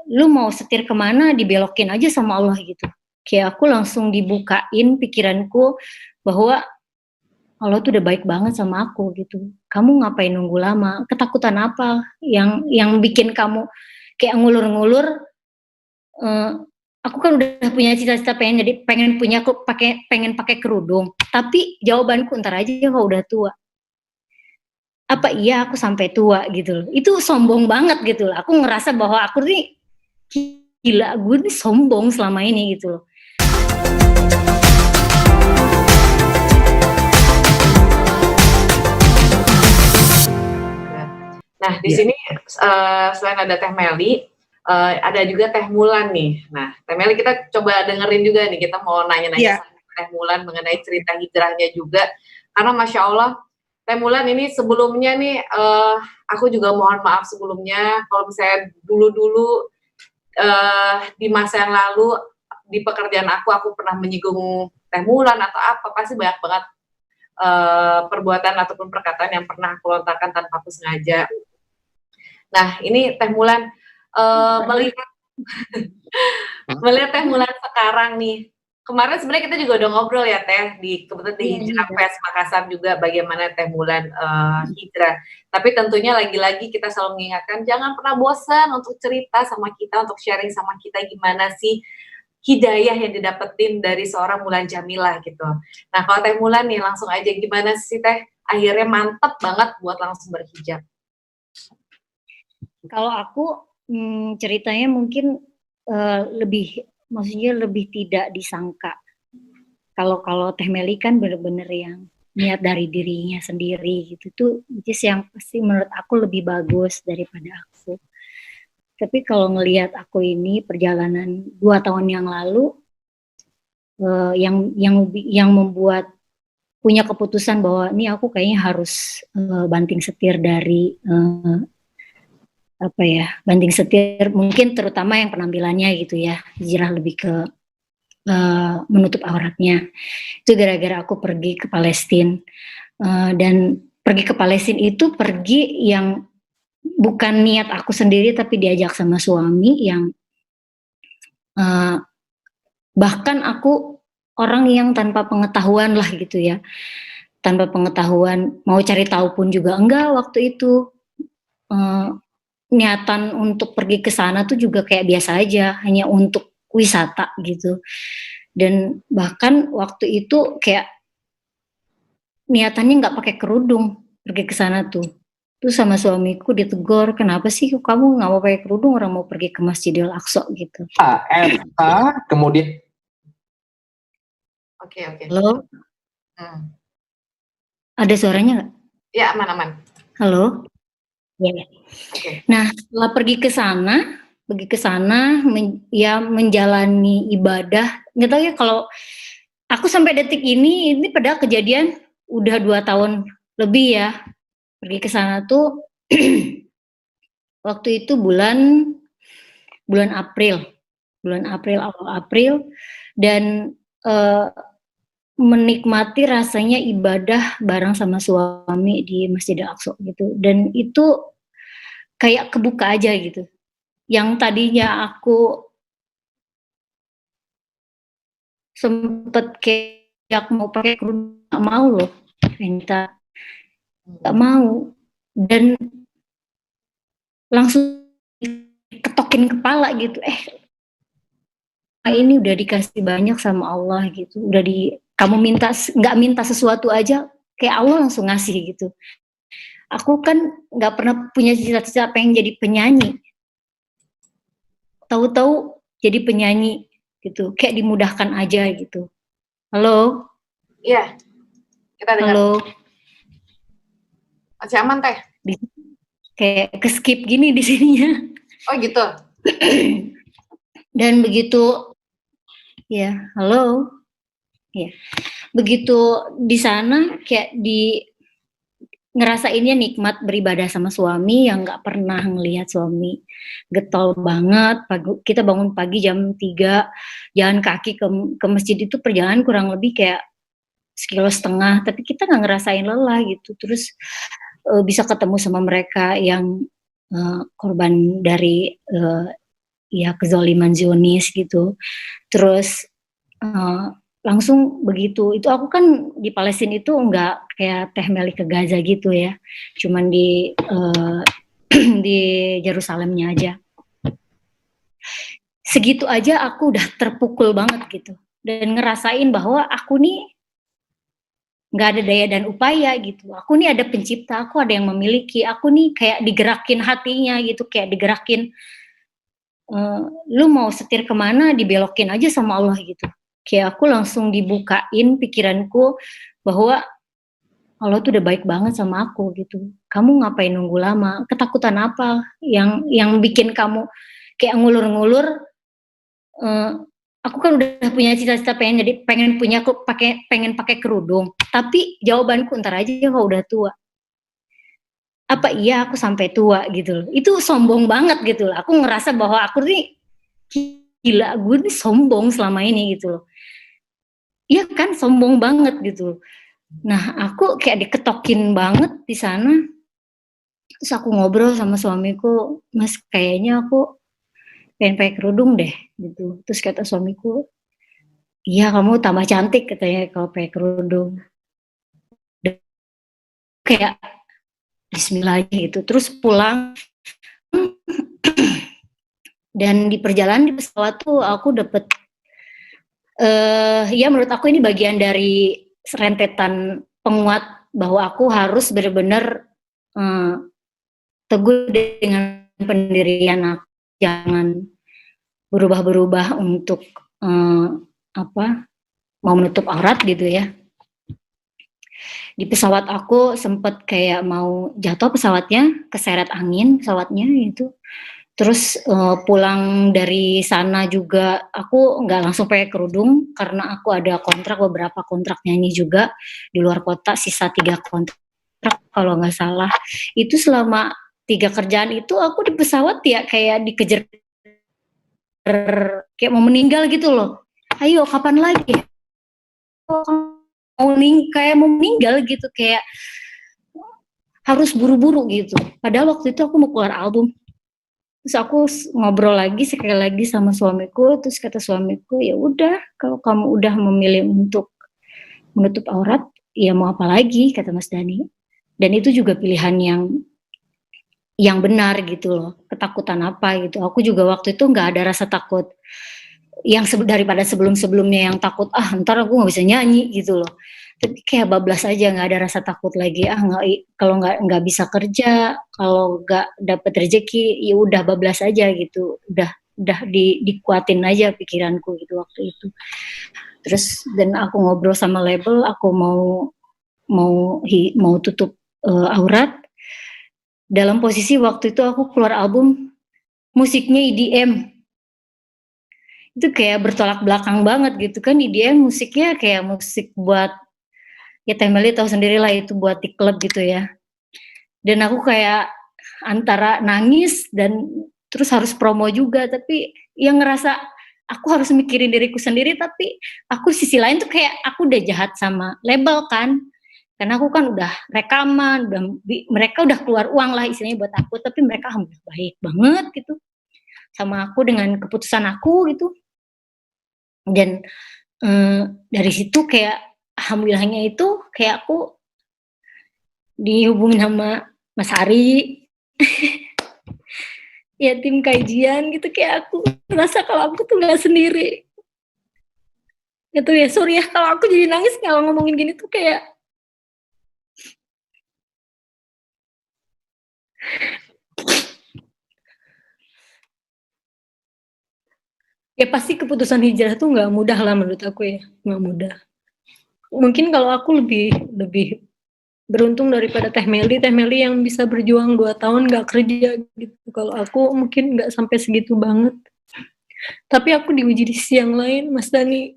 lu mau setir kemana dibelokin aja sama Allah gitu. Kayak aku langsung dibukain pikiranku bahwa Allah tuh udah baik banget sama aku gitu. Kamu ngapain nunggu lama? Ketakutan apa yang bikin kamu kayak ngulur-ngulur? Aku kan udah punya cita-cita pengen pakai kerudung. Tapi jawabanku ntar aja kalau udah tua. Apa iya aku sampai tua gitu loh. Itu sombong banget gitu loh. Aku ngerasa bahwa aku nih gila, gue nih sombong selama ini gitu loh. Nah, di sini selain ada Teh Meli, ada juga Teh Mulan nih. Nah, Teh Meli kita coba dengerin juga nih, kita mau nanya-nanya sama Teh Mulan mengenai cerita hijrahnya juga. Karena Masya Allah, Teh Mulan ini sebelumnya nih, aku juga mohon maaf sebelumnya, kalau misalnya dulu-dulu di masa yang lalu, di pekerjaan aku pernah menyinggung Teh Mulan atau apa, pasti banyak banget perbuatan ataupun perkataan yang pernah aku lontarkan tanpa aku sengaja. Nah, ini Teh Mulan melihat Teh Mulan sekarang nih. Kemarin sebenarnya kita juga udah ngobrol ya Teh di kebetulan di Hijrah Fest Makassar juga bagaimana Teh Mulan hijrah. Tapi tentunya lagi-lagi kita selalu mengingatkan jangan pernah bosan untuk cerita sama kita, untuk sharing sama kita gimana sih hidayah yang didapetin dari seorang Mulan Jamilah gitu. Nah, kalau Teh Mulan nih langsung aja gimana sih Teh akhirnya mantep banget buat langsung berhijab? Kalau aku ceritanya mungkin maksudnya lebih tidak disangka. Kalau Teh Meli kan bener-bener yang niat dari dirinya sendiri gitu tuh, which is yang pasti menurut aku lebih bagus daripada aku. Tapi kalau ngelihat aku ini perjalanan 2 tahun yang lalu, yang membuat punya keputusan bahwa ini aku kayaknya harus banting setir dari banting setir mungkin terutama yang penampilannya gitu ya, hijrah lebih ke menutup auratnya. Itu gara-gara aku pergi ke Palestina, dan pergi ke Palestina itu pergi yang bukan niat aku sendiri tapi diajak sama suami yang bahkan aku orang yang tanpa pengetahuan lah gitu ya, tanpa pengetahuan mau cari tahu pun juga enggak waktu itu. Niatan untuk pergi ke sana tuh juga kayak biasa aja, hanya untuk wisata gitu. Dan bahkan waktu itu kayak niatannya nggak pakai kerudung pergi ke sana tuh. Terus sama suamiku ditegur, kenapa sih kamu nggak mau pakai kerudung, orang mau pergi ke Masjidil Aqsa gitu. Kemudian Oke. Halo? Ada suaranya nggak? Ya, aman. Halo? Ya. Okay. Nah, setelah pergi ke sana, menjalani ibadah. Nggak tahu ya kalau aku sampai detik ini padahal kejadian udah 2 tahun lebih ya. Pergi ke sana tuh waktu itu bulan awal April dan menikmati rasanya ibadah bareng sama suami di Masjidil Aqsa gitu. Dan itu kayak kebuka aja gitu. Yang tadinya aku sempet kayak mau pakai kerudung, nggak mau loh, minta nggak mau, dan langsung ketokin kepala gitu, ini udah dikasih banyak sama Allah gitu, kamu nggak minta sesuatu aja kayak Allah langsung ngasih gitu. Aku kan nggak pernah punya cita-cita pengen jadi penyanyi, tahu-tahu jadi penyanyi gitu, kayak dimudahkan aja gitu. Halo? Iya, kita dengar. Halo? Masih aman Teh? Kayak ke-skip gini di sininya. Oh gitu? Dan begitu, ya halo? Ya, begitu di sana kayak ngerasainnya nikmat beribadah sama suami yang nggak pernah ngelihat suami getol banget. Kita bangun pagi jam 3, jalan kaki ke masjid itu perjalanan kurang lebih kayak 1,5 kilo, tapi kita nggak ngerasain lelah gitu. Terus bisa ketemu sama mereka yang korban dari ya kezaliman Zionis gitu. Terus langsung begitu. Itu aku kan di Palestina itu nggak kayak Teh Meli ke Gaza gitu ya, cuman di di Yerusalemnya aja. Segitu aja aku udah terpukul banget gitu, dan ngerasain bahwa aku nih nggak ada daya dan upaya gitu. Aku nih ada pencipta, aku ada yang memiliki, aku nih kayak digerakin hatinya gitu, kayak digerakin, lu mau setir kemana dibelokin aja sama Allah gitu. Kayak aku langsung dibukain pikiranku bahwa Allah tuh udah baik banget sama aku gitu. Kamu ngapain nunggu lama? Ketakutan apa yang bikin kamu kayak ngulur-ngulur? Aku kan udah punya cita-cita pengen pakai kerudung. Tapi jawabanku ntar aja kalau udah tua. Apa iya aku sampai tua gitu loh. Itu sombong banget gitu loh. Aku ngerasa bahwa aku nih gila, gue nih sombong selama ini gitu loh. Iya kan, sombong banget gitu loh. Nah, aku kayak diketokin banget di sana. Terus aku ngobrol sama suamiku, "Mas, kayaknya aku pengen pakai kerudung deh," gitu. Terus kata suamiku, "Iya, kamu tambah cantik," katanya, "kalau pakai kerudung." Kayak bismillah gitu. Terus pulang dan di perjalanan di pesawat tuh aku dapet ya menurut aku ini bagian dari rentetan penguat bahwa aku harus benar-benar teguh dengan pendirian aku, jangan berubah-berubah untuk mau menutup aurat gitu ya. Di pesawat aku sempet kayak mau jatuh pesawatnya, keseret angin pesawatnya gitu. Terus pulang dari sana juga aku nggak langsung pakai kerudung karena aku ada beberapa kontrak nyanyi juga di luar kota, sisa 3 kontrak kalau nggak salah. Itu selama 3 kerjaan itu aku di pesawat ya kayak dikejar, kayak mau meninggal gitu loh. Ayo kapan lagi? Kayak mau meninggal gitu, kayak harus buru-buru gitu. Padahal waktu itu aku mau keluar album. Terus aku ngobrol lagi sekali lagi sama suamiku, terus kata suamiku, "Ya udah, kalau kamu udah memilih untuk menutup aurat, ya mau apa lagi," kata Mas Dani. Dan itu juga pilihan yang benar gitu loh. Ketakutan apa gitu. Aku juga waktu itu nggak ada rasa takut yang daripada sebelum-sebelumnya yang takut, ntar aku nggak bisa nyanyi gitu loh. Tapi kayak bablas aja, nggak ada rasa takut lagi. Kalau nggak bisa kerja, kalau nggak dapet rezeki, ya udah bablas aja gitu. Udah dikuatin aja pikiranku gitu waktu itu. Terus dan aku ngobrol sama label, aku mau tutup aurat. Dalam posisi waktu itu aku keluar album musiknya EDM. Itu kayak bertolak belakang banget gitu kan. EDM musiknya kayak musik buat, ya Teh Meli tahu sendiri lah itu buat di klub gitu ya. Dan aku kayak antara nangis dan terus harus promo juga, tapi yang ngerasa aku harus mikirin diriku sendiri, tapi aku sisi lain tuh kayak aku udah jahat sama label kan. Karena aku kan udah rekaman, mereka udah keluar uang lah istilahnya buat aku, tapi mereka alhamdulillah baik banget gitu sama aku dengan keputusan aku gitu. Dan dari situ kayak alhamdulillahnya itu kayak aku dihubungin sama Mas Ari, ya tim kajian gitu, kayak aku merasa kalau aku tuh nggak sendiri. Gitu ya, sorry ya kalau aku jadi nangis kalau ngomongin gini tuh kayak ya pasti keputusan hijrah tuh nggak mudah lah menurut aku ya, nggak mudah. Mungkin kalau aku lebih beruntung daripada Teh Meli yang bisa berjuang 2 tahun nggak kerja gitu. Kalau aku mungkin nggak sampai segitu banget. Tapi aku diuji di sisi yang lain, Mas Dani.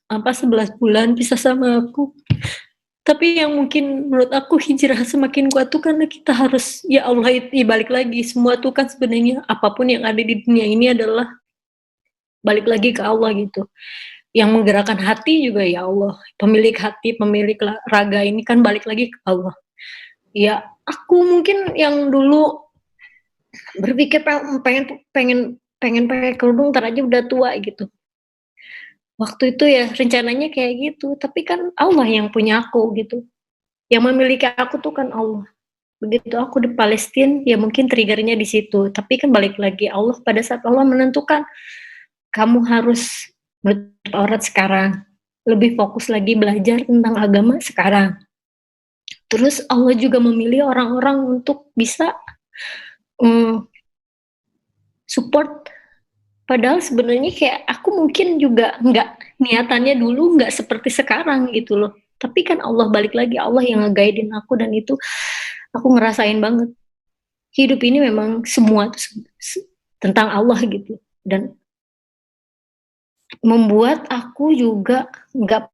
11 bulan pisah sama aku. Tapi yang mungkin menurut aku hijrah semakin kuat tuh karena kita harus, ya Allah, balik lagi. Semua tuh kan sebenarnya apapun yang ada di dunia ini adalah balik lagi ke Allah gitu. Yang menggerakkan hati juga ya Allah. Pemilik hati, pemilik raga ini kan balik lagi ke Allah. Ya, aku mungkin yang dulu berpikir pengen pakai kerudung ntar aja udah tua gitu. Waktu itu ya rencananya kayak gitu, tapi kan Allah yang punya aku gitu. Yang memiliki aku tuh kan Allah. Begitu aku di Palestina, ya mungkin triggernya di situ. Tapi kan balik lagi Allah pada saat Allah menentukan kamu harus menutup aurat sekarang, lebih fokus lagi belajar tentang agama sekarang. Terus Allah juga memilih orang-orang untuk bisa support. Padahal sebenarnya kayak aku mungkin juga nggak niatannya dulu nggak seperti sekarang gitu loh. Tapi kan Allah balik lagi Allah yang nge-guide-in aku dan itu aku ngerasain banget. Hidup ini memang semua tentang Allah gitu dan membuat aku juga nggak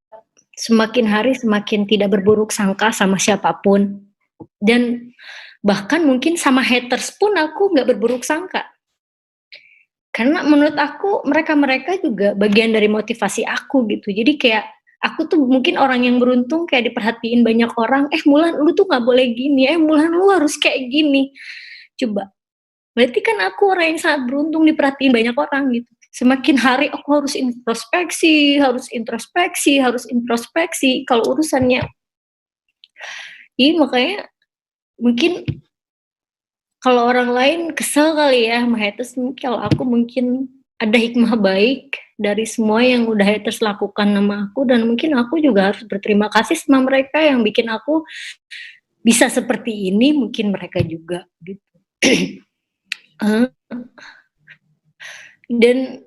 semakin hari semakin tidak berburuk sangka sama siapapun dan bahkan mungkin sama haters pun aku nggak berburuk sangka. Karena menurut aku mereka juga bagian dari motivasi aku gitu. Jadi kayak aku tuh mungkin orang yang beruntung kayak diperhatiin banyak orang, Mulan lu tuh nggak boleh gini, Mulan lu harus kayak gini. Coba, berarti kan aku orang yang sangat beruntung diperhatiin banyak orang gitu. Semakin hari aku harus introspeksi. Kalau urusannya, makanya mungkin kalau orang lain kesel kali ya sama haters, kalau aku mungkin ada hikmah baik dari semua yang udah haters lakukan sama aku dan mungkin aku juga harus berterima kasih sama mereka yang bikin aku bisa seperti ini, mungkin mereka juga gitu. Dan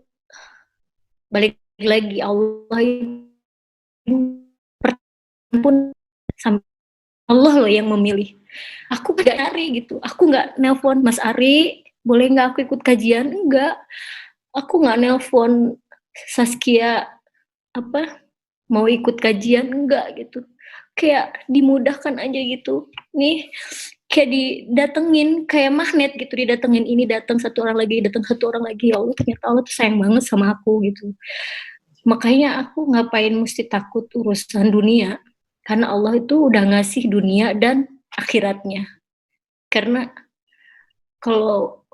balik lagi Allah pun sama Allah loh yang memilih. Aku gak nyari gitu, aku gak nelpon Mas Ari, boleh gak aku ikut kajian? Enggak, aku gak nelpon Saskia mau ikut kajian, enggak gitu. Kayak dimudahkan aja gitu. Nih, kayak didatengin, kayak magnet gitu, didatengin ini, datang satu orang lagi, ya Allah ternyata Allah tuh sayang banget sama aku gitu. Makanya aku ngapain mesti takut urusan dunia, karena Allah itu udah ngasih dunia dan akhiratnya. Karena kalau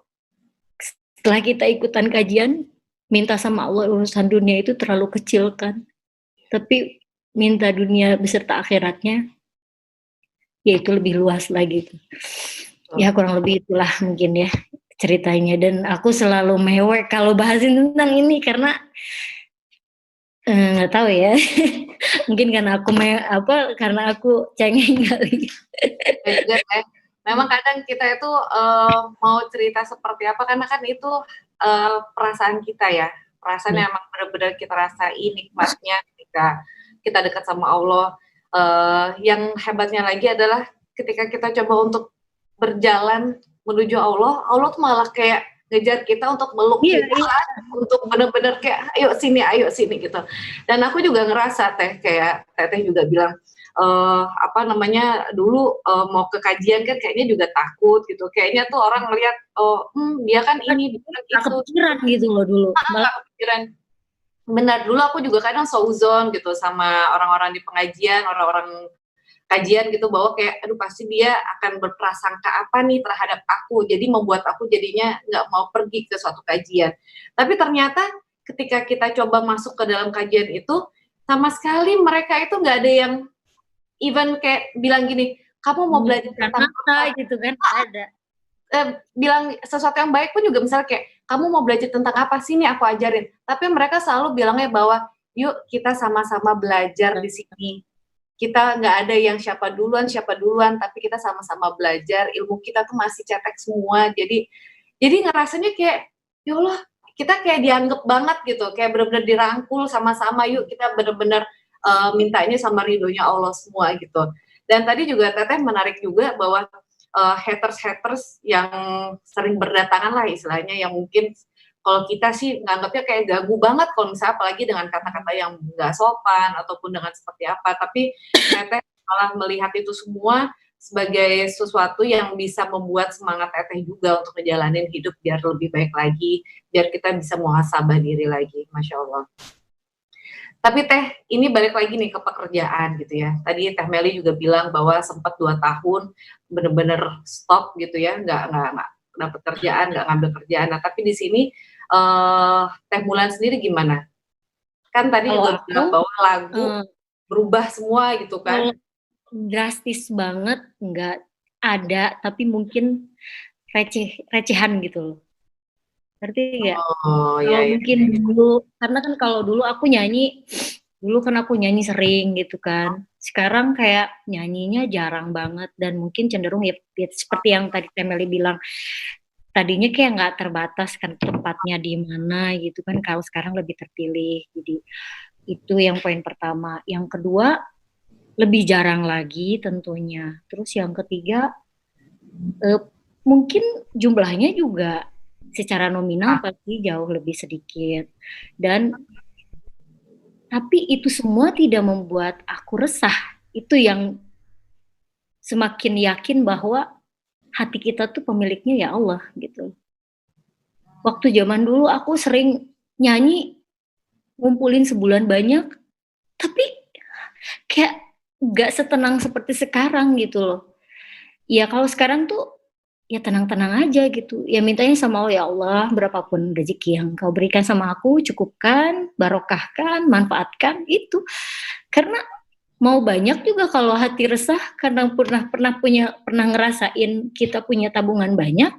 setelah kita ikutan kajian, minta sama Allah urusan dunia itu terlalu kecil kan. Tapi minta dunia beserta akhiratnya, ya itu lebih luas lagi. Ya kurang lebih itulah mungkin ya ceritanya. Dan aku selalu mewek kalau bahasin tentang ini karena nggak tahu ya. Mungkin karena aku cengeng kali. Memang kadang kita itu mau cerita seperti apa karena kan itu perasaan kita ya, perasaan yang emang benar-benar kita rasain nikmatnya ketika kita dekat sama Allah. Yang hebatnya lagi adalah ketika kita coba untuk berjalan menuju Allah, Allah tuh malah kayak ngejar kita untuk meluk kita, untuk benar-benar kayak ayo sini gitu. Dan aku juga ngerasa kayak Teteh juga bilang dulu mau ke kajian kan kayaknya juga takut gitu, kayaknya tuh orang melihat dia kan ini itu kepikiran gitu loh dulu. Kepikiran. Benar, dulu aku juga kadang sauzon gitu sama orang-orang di pengajian, orang-orang kajian gitu, bahwa kayak aduh pasti dia akan berprasangka apa nih terhadap aku, jadi membuat aku jadinya nggak mau pergi ke suatu kajian. Tapi ternyata ketika kita coba masuk ke dalam kajian itu, sama sekali mereka itu nggak ada yang even kayak bilang gini, kamu mau belajar tentang apa gitu kan, ada. Bilang sesuatu yang baik pun juga misalnya kayak, kamu mau belajar tentang apa sih nih aku ajarin. Tapi mereka selalu bilangnya bahwa, yuk kita sama-sama belajar di sini. Kita nggak ada yang siapa duluan, tapi kita sama-sama belajar, ilmu kita tuh masih cetek semua. Jadi ngerasanya kayak, ya Allah, kita kayak dianggap banget gitu, kayak benar-benar dirangkul sama-sama, yuk kita benar-benar mintanya sama ridhonya Allah semua gitu. Dan tadi juga Teteh menarik juga bahwa haters yang sering berdatangan lah istilahnya, yang mungkin kalau kita sih nganggapnya kayak ganggu banget kalau misalnya apalagi dengan kata-kata yang nggak sopan ataupun dengan seperti apa, tapi Teteh malah melihat itu semua sebagai sesuatu yang bisa membuat semangat Teteh juga untuk ngejalanin hidup biar lebih baik lagi, biar kita bisa muhasabah diri lagi. Masya Allah. Tapi Teh, ini balik lagi nih ke pekerjaan gitu ya. Tadi Teh Meli juga bilang bahwa sempat 2 tahun bener-bener stop gitu ya, nggak dapat kerjaan, nggak ngambil kerjaan. Nah, tapi di sini Teh Mulan sendiri gimana? Kan tadi Kalau juga bilang aku bahwa lagu uh, berubah semua gitu kan? drastis banget nggak ada, tapi mungkin recehan gitu loh. Ngerti nggak? Oh Kalau ya ya. mungkin dulu, karena kan kalau dulu aku nyanyi, dulu kan aku nyanyi sering gitu kan. Sekarang kayak nyanyinya jarang banget dan mungkin cenderung ya seperti yang tadi Temeli bilang, tadinya kayak nggak terbatas kan tempatnya di mana gitu kan. Kalau sekarang lebih terpilih. Jadi itu yang poin pertama. Yang kedua, lebih jarang lagi tentunya. Terus yang ketiga, eh, mungkin jumlahnya juga secara nominal pasti jauh lebih sedikit. Dan tapi itu semua tidak membuat aku resah. Itu yang semakin yakin bahwa hati kita tuh pemiliknya ya Allah gitu. Waktu zaman dulu aku sering nyanyi, ngumpulin sebulan banyak, tapi kayak gak setenang seperti sekarang gitu loh. Ya kalau sekarang tuh ya tenang-tenang aja gitu. Ya mintanya sama Allah, ya Allah, berapapun rezeki yang kau berikan sama aku, cukupkan, barokahkan, manfaatkan itu. Karena mau banyak juga kalau hati resah karena pernah ngerasain kita punya tabungan banyak,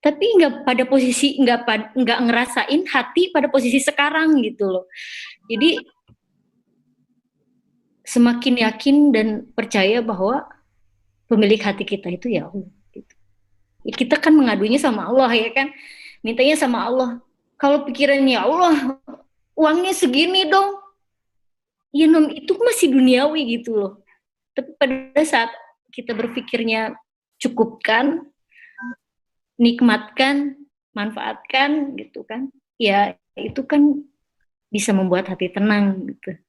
tapi nggak pada posisi nggak ngerasain hati pada posisi sekarang gitu loh. Jadi semakin yakin dan percaya bahwa pemilik hati kita itu ya Allah. Gitu. Ya, kita kan mengadunya sama Allah ya kan, mintanya sama Allah. Kalau pikirannya ya Allah, uangnya segini dong, ya itu masih duniawi gitu loh. Tapi pada saat kita berpikirnya cukupkan, nikmatkan, manfaatkan gitu kan, ya itu kan bisa membuat hati tenang gitu.